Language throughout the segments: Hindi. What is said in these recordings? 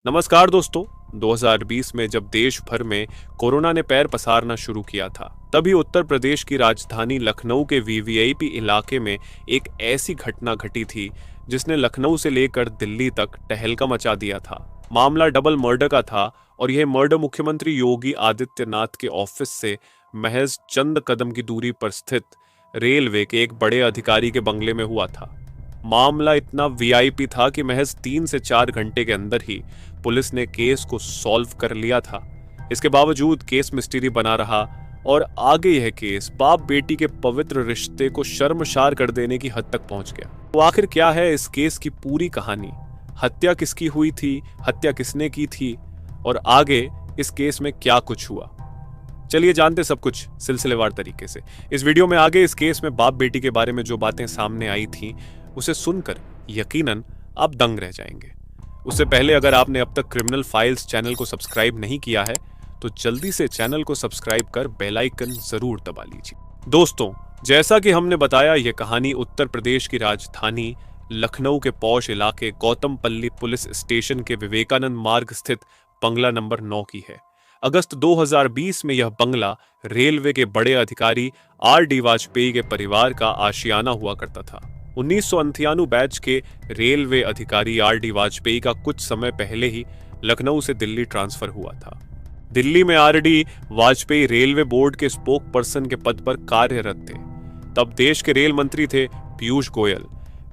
नमस्कार दोस्तों। 2020 में जब देश भर में कोरोना ने पैर पसारना शुरू किया था, तभी उत्तर प्रदेश की राजधानी लखनऊ के वीवीआईपी इलाके में एक ऐसी घटना घटी थी जिसने लखनऊ से लेकर दिल्ली तक तहलका मचा दिया था। मामला डबल मर्डर का था और यह मर्डर मुख्यमंत्री योगी आदित्यनाथ के ऑफिस से महज चंद कदम की दूरी पर स्थित रेलवे के एक बड़े अधिकारी के बंगले में हुआ था। मामला इतना वीआईपी था कि महज 3 से 4 घंटे के अंदर ही पुलिस ने केस को सॉल्व कर लिया था। इसके बावजूद केस मिस्ट्री बना रहा और आगे यह केस बाप बेटी के पवित्र रिश्ते को शर्मसार कर देने की हद तक पहुंच गया। तो आखिर क्या है इस केस की पूरी कहानी? हत्या किसकी हुई थी, हत्या किसने की थी और आगे इस केस में क्या कुछ हुआ? चलिए जानते सब कुछ सिलसिलेवार तरीके से। इस वीडियो में आगे इस केस में बाप बेटी के बारे में जो बातें सामने आई थी उसे सुनकर यकीनन आप दंग रह जाएंगे। उससे पहले अगर आपने अब तक क्रिमिनल फाइल्स चैनल को सब्सक्राइब नहीं किया है तो जल्दी से चैनल को सब्सक्राइब कर बेल आइकन जरूर दबा लीजिए। दोस्तों, जैसा कि हमने बताया, यह कहानी उत्तर प्रदेश की राजधानी लखनऊ के पौष इलाके गौतमपल्ली पुलिस स्टेशन के विवेकानंद मार्ग स्थित बंगला नंबर 9 की है। अगस्त 2020 में यह बंगला रेलवे के बड़े अधिकारी आर.डी. वाजपेयी के परिवार का आशियाना हुआ करता था। 1998 बैच के रेलवे अधिकारी आर.डी. वाजपेयी का कुछ समय पहले ही लखनऊ से दिल्ली ट्रांसफर हुआ था। दिल्ली में आर.डी. वाजपेयी रेलवे बोर्ड के स्पोक पर्सन के पद पर कार्यरत थे। तब देश के रेल मंत्री थे पीयूष गोयल।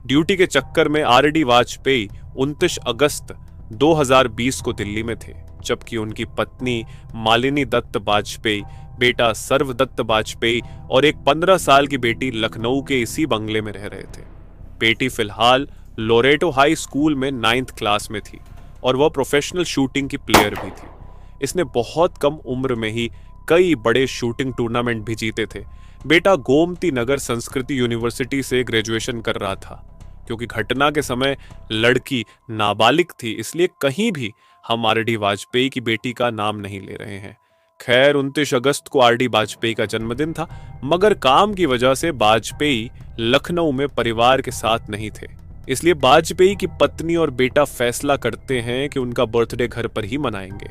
ड्यूटी के चक्कर में आर.डी. वाजपेयी 29 अगस्त 2020 को दिल्ली में थे, जबकि उनकी पत्नी मालिनी दत्त वाजपेयी, बेटा सर्वदत्त वाजपेयी और एक 15 साल की बेटी लखनऊ के इसी बंगले में रह रहे थे। बेटी फिलहाल लोरेटो हाई स्कूल में 9th क्लास में थी और वह प्रोफेशनल शूटिंग की प्लेयर भी थी। इसने बहुत कम उम्र में ही कई बड़े शूटिंग टूर्नामेंट भी जीते थे। बेटा गोमती नगर संस्कृति यूनिवर्सिटी से ग्रेजुएशन कर रहा था। क्योंकि घटना के समय लड़की नाबालिग थी, इसलिए कहीं भी हम आर.डी. वाजपेयी की बेटी का नाम नहीं ले रहे हैं। खैर, 29 अगस्त को आर.डी. वाजपेयी का जन्मदिन था, मगर काम की वजह से वाजपेयी लखनऊ में परिवार के साथ नहीं थे। इसलिए वाजपेयी की पत्नी और बेटा फैसला करते हैं कि उनका बर्थडे घर पर ही मनाएंगे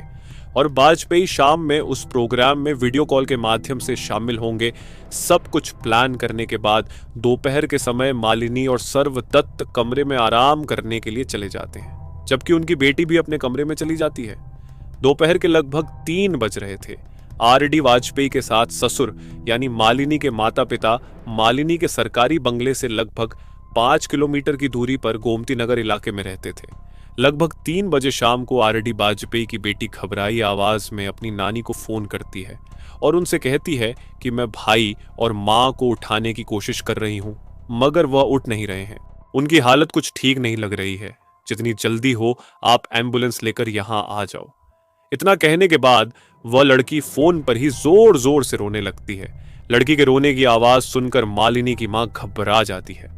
और वाजपेयी शाम में उस प्रोग्राम में वीडियो कॉल के माध्यम से शामिल होंगे। सब कुछ प्लान करने के बाद दोपहर के समय मालिनी और सर्वदत्त कमरे में आराम करने के लिए चले जाते हैं, जबकि उनकी बेटी भी अपने कमरे में चली जाती है। दोपहर के लगभग 3 बज रहे थे। आर.डी. वाजपेयी के साथ ससुर यानी मालिनी के माता पिता मालिनी के सरकारी बंगले से लगभग 5 किलोमीटर की दूरी पर गोमती नगर इलाके में रहते थे। लगभग 3 बजे शाम को आर.डी. वाजपेयी की बेटी घबराई आवाज में अपनी नानी को फोन करती है और उनसे कहती है कि मैं भाई और मां को उठाने की कोशिश कर रही हूं, मगर वह उठ नहीं रहे हैं। उनकी हालत कुछ ठीक नहीं लग रही है। जितनी जल्दी हो आप एम्बुलेंस लेकर यहां आ जाओ। इतना कहने के बाद वह लड़की फोन पर ही जोर जोर से रोने लगती है। लड़की के रोने की आवाज सुनकर मालिनी की मां घबरा जाती है।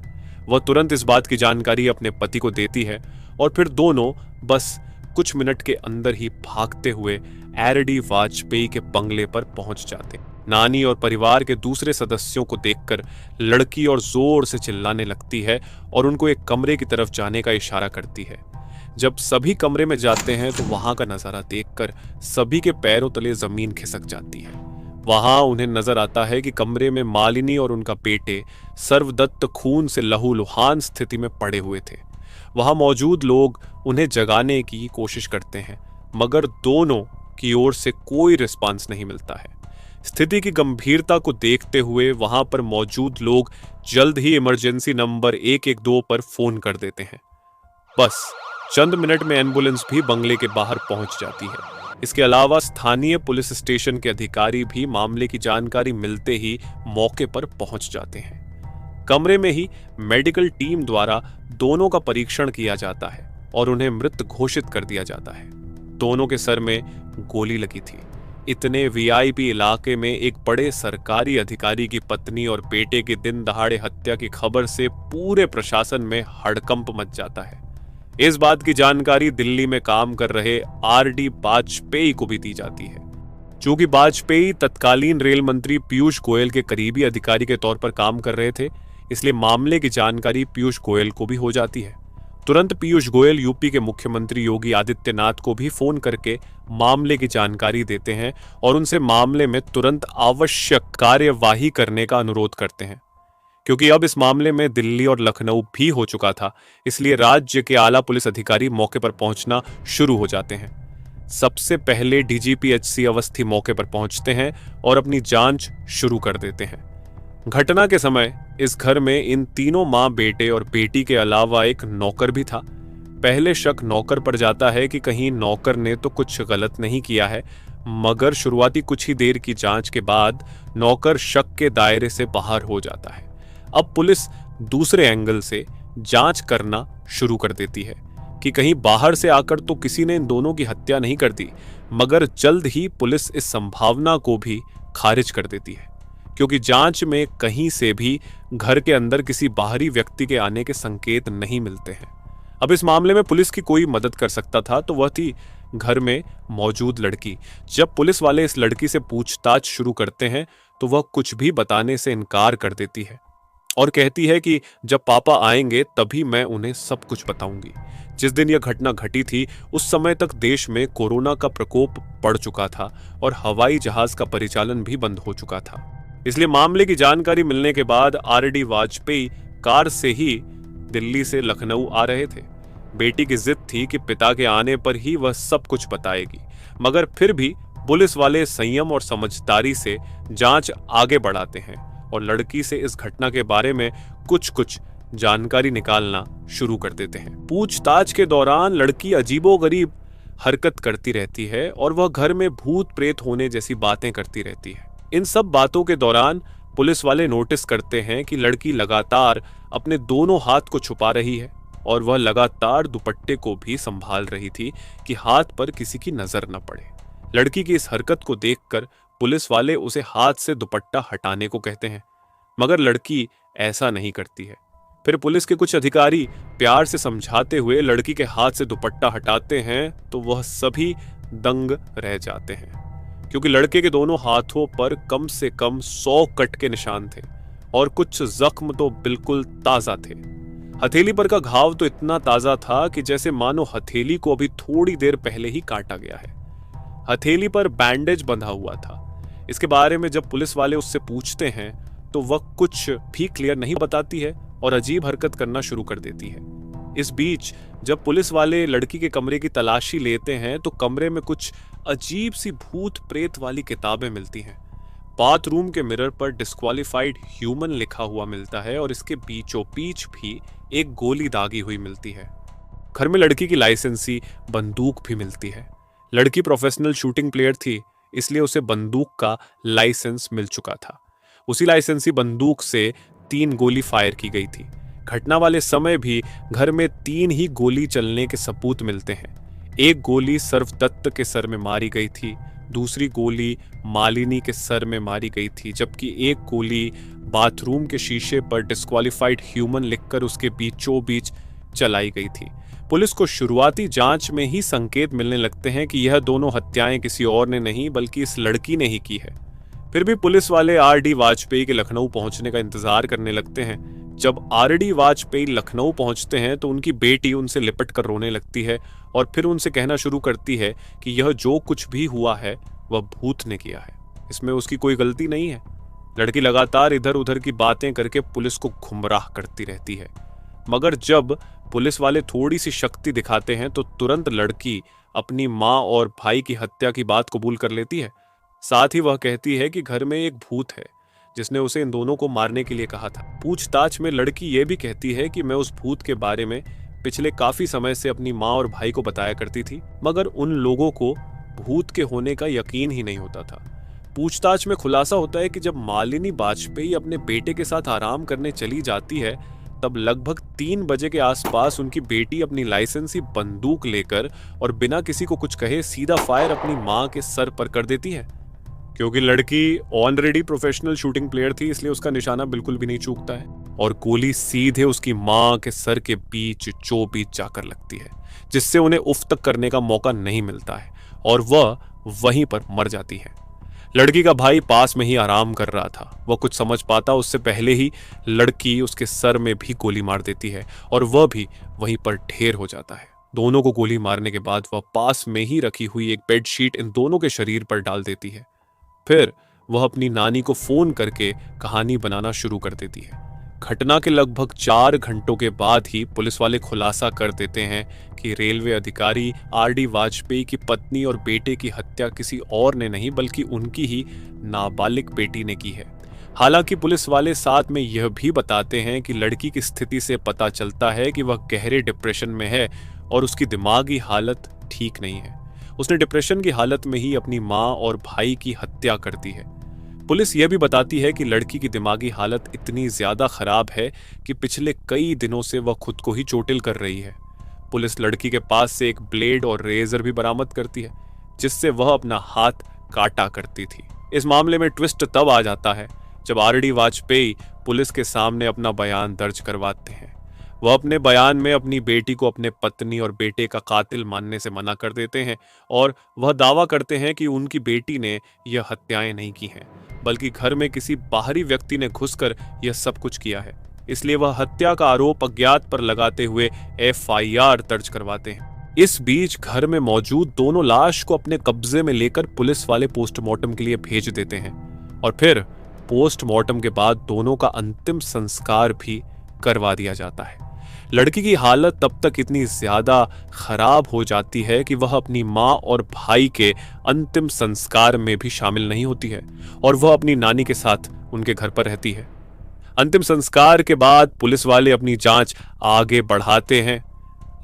वह तुरंत इस बात की जानकारी अपने पति को देती है और फिर दोनों बस कुछ मिनट के अंदर ही भागते हुए आर.डी. वाजपेयी के बंगले पर पहुंच जाते। नानी और परिवार के दूसरे सदस्यों को देखकर लड़की और जोर से चिल्लाने लगती है और उनको एक कमरे की तरफ जाने का इशारा करती है। जब सभी कमरे में जाते हैं तो वहां का नजारा देखकर सभी के पैरों तले जमीन खिसक जाती है। वहां उन्हें नजर आता है कि कमरे में मालिनी और उनका बेटे सर्वदत्त खून से लहूलुहान स्थिति में पड़े हुए थे। वहां मौजूद लोग उन्हें जगाने की कोशिश करते हैं, मगर दोनों की ओर से कोई रिस्पांस नहीं मिलता है। स्थिति की गंभीरता को देखते हुए वहां पर मौजूद लोग जल्द ही इमरजेंसी नंबर 112 पर फोन कर देते हैं। बस चंद मिनट में एम्बुलेंस भी बंगले के बाहर पहुंच जाती है। इसके अलावा स्थानीय पुलिस स्टेशन के अधिकारी भी मामले की जानकारी मिलते ही मौके पर पहुंच जाते हैं। कमरे में ही मेडिकल टीम द्वारा दोनों का परीक्षण किया जाता है और उन्हें मृत घोषित कर दिया जाता है। दोनों के सर में गोली लगी थी। इतने वीआईपी इलाके में एक बड़े सरकारी अधिकारी की पत्नी और बेटे की दिन दहाड़े हत्या की खबर से पूरे प्रशासन में हड़कंप मच जाता है। इस बात की जानकारी दिल्ली में काम कर रहे आर.डी. वाजपेयी को भी दी जाती है। चूंकि वाजपेयी तत्कालीन रेल मंत्री पीयूष गोयल के करीबी अधिकारी के तौर पर काम कर रहे थे, इसलिए मामले की जानकारी पीयूष गोयल को भी हो जाती है। तुरंत पीयूष गोयल यूपी के मुख्यमंत्री योगी आदित्यनाथ को भी फोन करके मामले की जानकारी देते हैं और उनसे मामले में तुरंत आवश्यक कार्यवाही करने का अनुरोध करते हैं। क्योंकि अब इस मामले में दिल्ली और लखनऊ भी हो चुका था, इसलिए राज्य के आला पुलिस अधिकारी मौके पर पहुंचना शुरू हो जाते हैं। सबसे पहले डीजीपी एचसी अवस्थी मौके पर पहुंचते हैं और अपनी जांच शुरू कर देते हैं। घटना के समय इस घर में इन तीनों मां, बेटे और बेटी के अलावा एक नौकर भी था। पहले शक नौकर पर जाता है कि कहीं नौकर ने तो कुछ गलत नहीं किया है, मगर शुरुआती कुछ ही देर की जांच के बाद नौकर शक के दायरे से बाहर हो जाता है। अब पुलिस दूसरे एंगल से जांच करना शुरू कर देती है कि कहीं बाहर से आकर तो किसी ने इन दोनों की हत्या नहीं कर दी, मगर जल्द ही पुलिस इस संभावना को भी खारिज कर देती है, क्योंकि जांच में कहीं से भी घर के अंदर किसी बाहरी व्यक्ति के आने के संकेत नहीं मिलते हैं। अब इस मामले में पुलिस की कोई मदद कर सकता था तो वह थी घर में मौजूद लड़की। जब पुलिस वाले इस लड़की से पूछताछ शुरू करते हैं तो वह कुछ भी बताने से इनकार कर देती है और कहती है कि जब पापा आएंगे तभी मैं उन्हें सब कुछ बताऊंगी। जिस दिन यह घटना घटी थी उस समय तक देश में कोरोना का प्रकोप बढ़ चुका था और हवाई जहाज का परिचालन भी बंद हो चुका था। इसलिए मामले की जानकारी मिलने के बाद आरडी वाजपेयी कार से ही दिल्ली से लखनऊ आ रहे थे। बेटी की जिद थी कि पिता के आने पर ही वह सब कुछ बताएगी, मगर फिर भी पुलिस वाले संयम और समझदारी से जांच आगे बढ़ाते हैं और लड़की से इस घटना के बारे में कुछ जानकारी निकालना शुरू कर देते हैं। पूछताछ के दौरान लड़की अजीबोगरीब हरकत करती रहती है और वह घर में भूत प्रेत होने जैसी बातें करती रहती है। इन सब बातों के दौरान पुलिस वाले नोटिस करते हैं कि लड़की लगातार अपने दोनों हाथ को छुपा रही है और वह लगातार दुपट्टे को भी संभाल रही थी कि हाथ पर किसी की नजर न पड़े। लड़की की इस हरकत को देखकर पुलिस वाले उसे हाथ से दुपट्टा हटाने को कहते हैं, मगर लड़की ऐसा नहीं करती है। फिर पुलिस के कुछ अधिकारी प्यार से समझाते हुए लड़की के हाथ से दुपट्टा हटाते हैं तो वह सभी दंग रह जाते हैं, क्योंकि लड़के के दोनों हाथों पर कम से कम 100 कट के निशान थे और कुछ जख्म तो बिल्कुल ताजा थे। हथेली पर का घाव तो इतना ताजा था कि जैसे मानो हथेली को अभी थोड़ी देर पहले ही काटा गया है। हथेली पर बैंडेज बंधा हुआ था। इसके बारे में जब पुलिस वाले उससे पूछते हैं तो वह कुछ भी क्लियर नहीं बताती है और अजीब हरकत करना शुरू कर देती है। इस बीच जब पुलिस वाले लड़की के कमरे की तलाशी लेते हैं तो कमरे में कुछ अजीब सी भूत प्रेत वाली किताबें मिलती हैं। बाथरूम के मिरर पर डिस्क्वालिफाइड ह्यूमन लिखा हुआ मिलता है और इसके बीचों बीच भी एक गोली दागी हुई मिलती है। घर में लड़की की लाइसेंसी बंदूक भी मिलती है। लड़की प्रोफेशनल शूटिंग प्लेयर थी, इसलिए उसे बंदूक का लाइसेंस मिल चुका था। उसी लाइसेंसी बंदूक से 3 गोली फायर की गई थी। घटना वाले समय भी घर में 3 ही गोली चलने के सबूत मिलते हैं। एक गोली सर्वदत्त के सर में मारी गई थी, दूसरी गोली मालिनी के सर में मारी गई थी, जबकि एक गोली बाथरूम के शीशे पर डिस्क्वालिफाइड ह्यूमन लिखकर उसके बीचों बीच चलाई गई थी। पुलिस को शुरुआती जांच में ही संकेत मिलने लगते हैं कि यह दोनों हत्याएं किसी और ने नहीं बल्कि इस लड़की ने ही की है। फिर भी पुलिस वाले आरडी वाजपेयी के लखनऊ पहुंचने का इंतजार करने लगते हैं। जब आरडी वाजपेयी लखनऊ पहुंचते हैं तो उनकी बेटी उनसे लिपट कर रोने लगती है और फिर उनसे कहना शुरू करती है कि यह जो कुछ भी हुआ है वह भूत ने किया है, इसमें उसकी कोई गलती नहीं है। लड़की लगातार इधर उधर की बातें करके पुलिस को गुमराह करती रहती है, मगर जब पुलिस वाले थोड़ी सी शक्ति दिखाते हैं तो तुरंत लड़की अपनी माँ और भाई की हत्या की बात कबूल कर लेती है। साथ ही वह कहती है कि घर में एक भूत है जिसने उसे इन दोनों को मारने के लिए कहा था। पूछताछ में लड़की ये भी कहती है कि मैं उस भूत के बारे में पिछले काफी समय से अपनी माँ और भाई को बताया करती थी, मगर उन लोगों को भूत के होने का यकीन ही नहीं होता था। पूछताछ में खुलासा होता है कि जब मालिनी वाजपेयी अपने बेटे के साथ आराम करने चली जाती है तब लगभग 3 बजे के आसपास उनकी बेटी अपनी लाइसेंसी बंदूक लेकर और बिना किसी को कुछ कहे सीधा फायर अपनी माँ के सर पर कर देती है। क्योंकि लड़की ऑलरेडी प्रोफेशनल शूटिंग प्लेयर थी, इसलिए उसका निशाना बिल्कुल भी नहीं चूकता है और गोली सीधे उसकी मां के सर के बीच जाकर लगती है, जिससे उन्हें उफ तक करने का मौका नहीं मिलता है और वह वहीं पर मर जाती है। लड़की का भाई पास में ही आराम कर रहा था। वह कुछ समझ पाता उससे पहले ही लड़की उसके सर में भी गोली मार देती है और वह भी वहीं पर ढेर हो जाता है। दोनों को गोली मारने के बाद वह पास में ही रखी हुई एक बेडशीट इन दोनों के शरीर पर डाल देती है। फिर वह अपनी नानी को फोन करके कहानी बनाना शुरू कर देती है। घटना के लगभग 4 घंटों के बाद ही पुलिस वाले खुलासा कर देते हैं कि रेलवे अधिकारी आरडी वाजपेयी की पत्नी और बेटे की हत्या किसी और ने नहीं बल्कि उनकी ही नाबालिग बेटी ने की है। हालांकि पुलिस वाले साथ में यह भी बताते हैं कि लड़की की स्थिति से पता चलता है कि वह गहरे डिप्रेशन में है और उसकी दिमागी हालत ठीक नहीं है। उसने डिप्रेशन की हालत में ही अपनी मां और भाई की हत्या कर दी है। पुलिस यह भी बताती है कि लड़की की दिमागी हालत इतनी ज्यादा खराब है कि पिछले कई दिनों से वह खुद को ही चोटिल कर रही है। पुलिस लड़की के पास से एक ब्लेड और रेजर भी बरामद करती है जिससे वह अपना हाथ काटा करती थी। इस मामले में ट्विस्ट तब आ जाता है जब आरडी वाजपेयी पुलिस के सामने अपना बयान दर्ज करवाते हैं। वह अपने बयान में अपनी बेटी को अपने पत्नी और बेटे का कातिल मानने से मना कर देते हैं और वह दावा करते हैं कि उनकी बेटी ने यह हत्याएं नहीं की हैं, बल्कि घर में किसी बाहरी व्यक्ति ने घुसकर यह सब कुछ किया है। इसलिए वह हत्या का आरोप अज्ञात पर लगाते हुए एफआईआर दर्ज करवाते हैं। इस बीच घर में मौजूद दोनों लाश को अपने कब्जे में लेकर पुलिस वाले पोस्टमार्टम के लिए भेज देते हैं और फिर पोस्टमार्टम के बाद दोनों का अंतिम संस्कार भी करवा दिया जाता है। लड़की की हालत तब तक इतनी ज्यादा खराब हो जाती है कि वह अपनी मां और भाई के अंतिम संस्कार में भी शामिल नहीं होती है और वह अपनी नानी के साथ उनके घर पर रहती है। अंतिम संस्कार के बाद पुलिस वाले अपनी जांच आगे बढ़ाते हैं।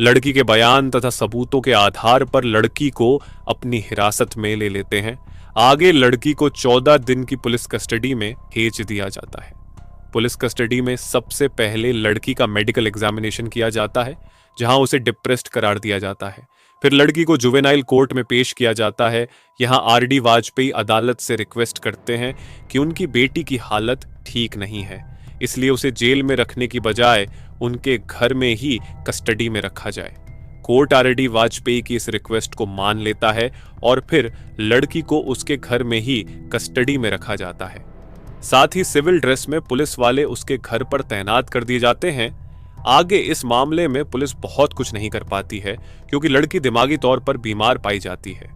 लड़की के बयान तथा सबूतों के आधार पर लड़की को अपनी हिरासत में ले लेते हैं। आगे लड़की को 14 दिन की पुलिस कस्टडी में भेज दिया जाता है। पुलिस कस्टडी में सबसे पहले लड़की का मेडिकल एग्जामिनेशन किया जाता है जहां उसे डिप्रेस्ड करार दिया जाता है। फिर लड़की को जुवेनाइल कोर्ट में पेश किया जाता है। यहां आरडी वाजपेयी अदालत से रिक्वेस्ट करते हैं कि उनकी बेटी की हालत ठीक नहीं है, इसलिए उसे जेल में रखने की बजाय उनके घर में ही कस्टडी में रखा जाए। कोर्ट आरडी वाजपेयी की इस रिक्वेस्ट को मान लेता है और फिर लड़की को उसके घर में ही कस्टडी में रखा जाता है। साथ ही सिविल ड्रेस में पुलिस वाले उसके घर पर तैनात कर दिए जाते हैं। आगे इस मामले में पुलिस बहुत कुछ नहीं कर पाती है क्योंकि लड़की दिमागी तौर पर बीमार पाई जाती है।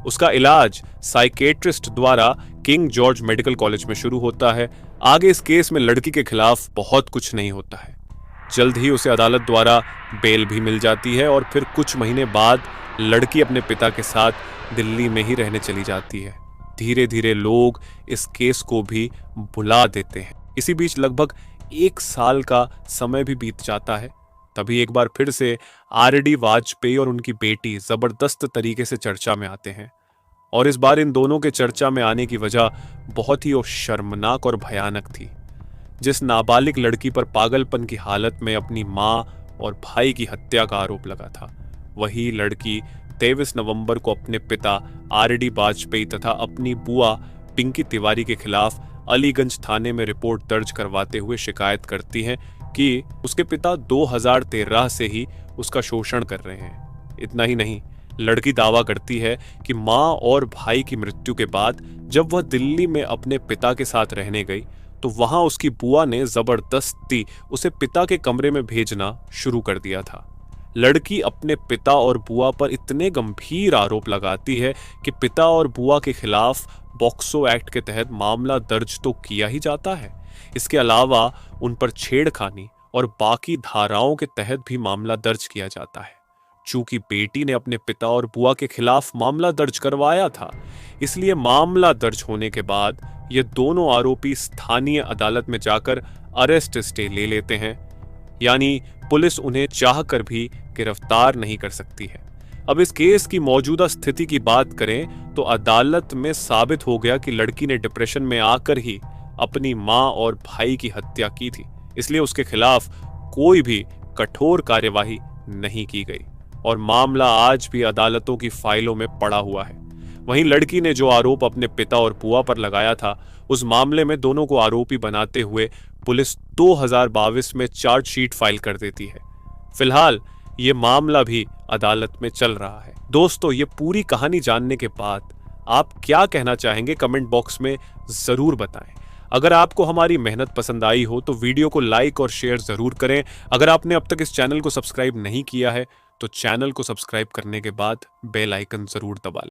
उसका इलाज साइकेट्रिस्ट द्वारा किंग जॉर्ज मेडिकल कॉलेज में शुरू होता है। आगे इस केस में लड़की के खिलाफ बहुत कुछ नहीं होता है। जल्द ही उसे अदालत द्वारा बेल भी मिल जाती है और फिर कुछ महीने बाद लड़की अपने पिता के साथ दिल्ली में ही रहने चली जाती है। धीरे धीरे लोग इस केस को भी भुला देते हैं। इसी बीच लगभग 1 साल का समय भी बीत जाता है। तभी एक बार फिर से आरडी वाजपेयी और उनकी बेटी जबरदस्त तरीके से चर्चा में आते हैं और इस बार इन दोनों के चर्चा में आने की वजह बहुत ही शर्मनाक और भयानक थी। जिस नाबालिग लड़की पर पागलपन की हालत में अपनी मां और भाई की हत्या का आरोप लगा था, वही लड़की 23 नवंबर को अपने पिता आरडी वाजपेयी तथा अपनी बुआ पिंकी तिवारी के खिलाफ अलीगंज थाने में रिपोर्ट दर्ज करवाते हुए शिकायत करती हैं कि उसके पिता 2013 से ही उसका शोषण कर रहे हैं। इतना ही नहीं, लड़की दावा करती है कि मां और भाई की मृत्यु के बाद जब वह दिल्ली में अपने पिता के साथ रहने गई तो वहां उसकी बुआ ने जबरदस्ती उसे पिता के कमरे में भेजना शुरू कर दिया था। लड़की अपने पिता और बुआ पर इतने गंभीर आरोप लगाती है कि पिता और बुआ के खिलाफ पॉक्सो एक्ट के तहत मामला दर्ज तो किया ही जाता है, इसके अलावा उन पर छेड़खानी और बाकी धाराओं के तहत भी मामला दर्ज किया जाता है। चूंकि बेटी ने अपने पिता और बुआ के खिलाफ मामला दर्ज करवाया था, इसलिए मामला दर्ज होने के बाद ये दोनों आरोपी स्थानीय अदालत में जाकर अरेस्ट स्टे ले लेते हैं, यानी पुलिस उन्हें चाहकर भी गिरफ्तार नहीं कर सकती है। अब इस केस की मौजूदा स्थिति की बात करें तो अदालत में साबित हो गया कि लड़की ने डिप्रेशन में आकर ही अपनी मां और भाई की हत्या की थी, इसलिए उसके खिलाफ कोई भी कठोर कार्यवाही नहीं की गई और मामला आज भी अदालतों की फाइलों में पड़ा हुआ है। वहीं लड़की ने जो आरोप अपने पिता और बुआ पर लगाया था, उस मामले में दोनों को आरोपी बनाते हुए पुलिस 2022 में चार्जशीट फाइल कर देती है। फिलहाल ये मामला भी अदालत में चल रहा है। दोस्तों, ये पूरी कहानी जानने के बाद आप क्या कहना चाहेंगे कमेंट बॉक्स में जरूर बताएं। अगर आपको हमारी मेहनत पसंद आई हो तो वीडियो को लाइक और शेयर जरूर करें। अगर आपने अब तक इस चैनल को सब्सक्राइब नहीं किया है तो चैनल को सब्सक्राइब करने के बाद बेल आइकन जरूर दबा लें।